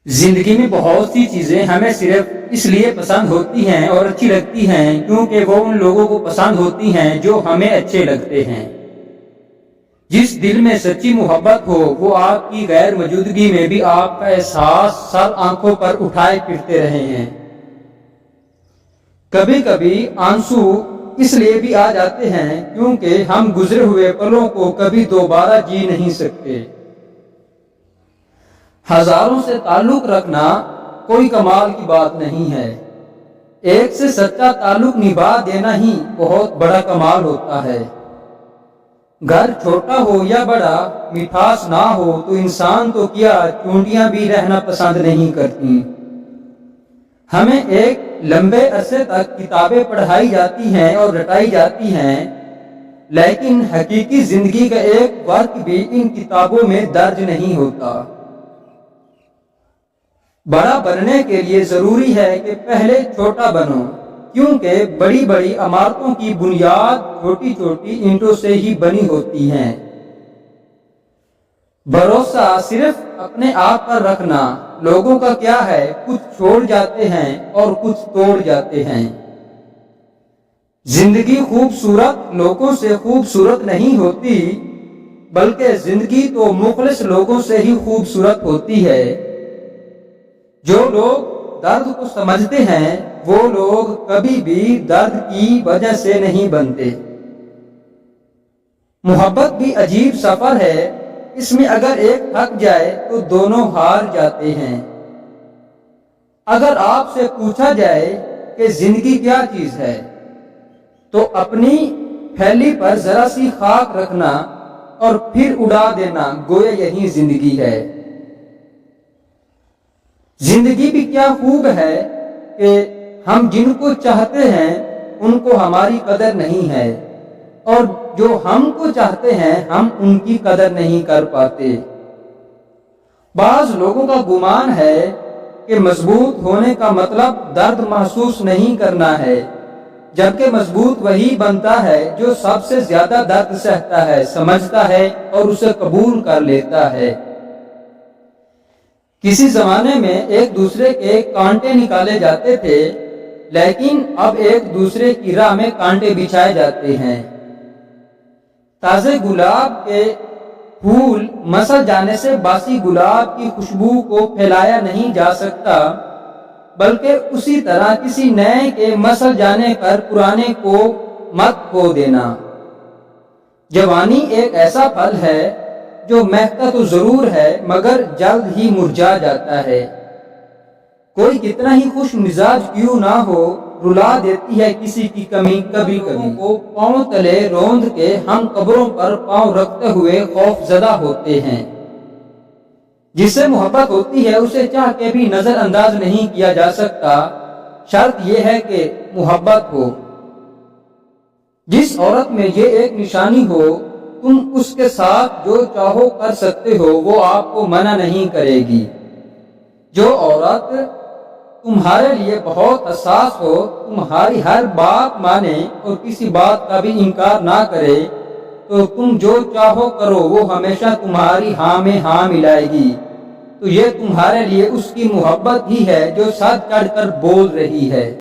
زندگی میں بہت سی چیزیں ہمیں صرف اس لیے پسند ہوتی ہیں اور اچھی لگتی ہیں کیونکہ وہ ان لوگوں کو پسند ہوتی ہیں جو ہمیں اچھے لگتے ہیں۔ جس دل میں سچی محبت ہو وہ آپ کی غیر موجودگی میں بھی آپ کا احساس سر آنکھوں پر اٹھائے پھرتے رہے ہیں۔ کبھی کبھی آنسو اس لیے بھی آ جاتے ہیں کیونکہ ہم گزرے ہوئے پلوں کو کبھی دوبارہ جی نہیں سکتے۔ ہزاروں سے تعلق رکھنا کوئی کمال کی بات نہیں ہے، ایک سے سچا تعلق نبھا دینا ہی بہت بڑا کمال ہوتا ہے۔ گھر چھوٹا ہو یا بڑا، مٹھاس نہ ہو تو انسان تو کیا چونٹیاں بھی رہنا پسند نہیں کرتی۔ ہمیں ایک لمبے عرصے تک کتابیں پڑھائی جاتی ہیں اور رٹائی جاتی ہیں، لیکن حقیقی زندگی کا ایک فرق بھی ان کتابوں میں درج نہیں ہوتا۔ بڑا بننے کے لیے ضروری ہے کہ پہلے چھوٹا بنو، کیونکہ بڑی بڑی عمارتوں کی بنیاد چھوٹی چھوٹی اینٹوں سے ہی بنی ہوتی ہیں۔ بھروسہ صرف اپنے آپ پر رکھنا، لوگوں کا کیا ہے، کچھ چھوڑ جاتے ہیں اور کچھ توڑ جاتے ہیں۔ زندگی خوبصورت لوگوں سے خوبصورت نہیں ہوتی، بلکہ زندگی تو مخلص لوگوں سے ہی خوبصورت ہوتی ہے۔ جو لوگ درد کو سمجھتے ہیں وہ لوگ کبھی بھی درد کی وجہ سے نہیں بنتے۔ محبت بھی عجیب سفر ہے، اس میں اگر ایک تھک جائے تو دونوں ہار جاتے ہیں۔ اگر آپ سے پوچھا جائے کہ زندگی کیا چیز ہے تو اپنی تھیلی پر ذرا سی خاک رکھنا اور پھر اڑا دینا، گویا یہی زندگی ہے۔ زندگی بھی کیا خوب ہے کہ ہم جن کو چاہتے ہیں ان کو ہماری قدر نہیں ہے، اور جو ہم کو چاہتے ہیں ہم ان کی قدر نہیں کر پاتے۔ بعض لوگوں کا گمان ہے کہ مضبوط ہونے کا مطلب درد محسوس نہیں کرنا ہے، جبکہ مضبوط وہی بنتا ہے جو سب سے زیادہ درد سہتا ہے، سمجھتا ہے اور اسے قبول کر لیتا ہے۔ کسی زمانے میں ایک دوسرے کے کانٹے نکالے جاتے تھے، لیکن اب ایک دوسرے کی راہ میں کانٹے بچھائے جاتے ہیں۔ تازے گلاب کے پھول مسل جانے سے باسی گلاب کی خوشبو کو پھیلایا نہیں جا سکتا، بلکہ اسی طرح کسی نئے کے مسل جانے پر پرانے کو مت کھو دینا۔ جوانی ایک ایسا پھل ہے جو مہکتا تو ضرور ہے مگر جلد ہی مرجھا جاتا ہے۔ کوئی کتنا ہی خوش مزاج کیوں نہ ہو، رلا دیتی ہے کسی کی کمی کبھی کبھی کو پاؤں تلے روند کے ہم قبروں پر پاؤں رکھتے ہوئے خوف زدہ ہوتے ہیں۔ جس سے محبت ہوتی ہے اسے چاہ کے بھی نظر انداز نہیں کیا جا سکتا، شرط یہ ہے کہ محبت ہو۔ جس عورت میں یہ ایک نشانی ہو، تم اس کے ساتھ جو چاہو کر سکتے ہو، وہ آپ کو منع نہیں کرے گی۔ جو عورت تمہارے لیے بہت حساس ہو، تمہاری ہر بات مانے اور کسی بات کا بھی انکار نہ کرے، تو تم جو چاہو کرو، وہ ہمیشہ تمہاری ہاں میں ہاں ملائے گی، تو یہ تمہارے لیے اس کی محبت ہی ہے جو سر چڑھ کر بول رہی ہے۔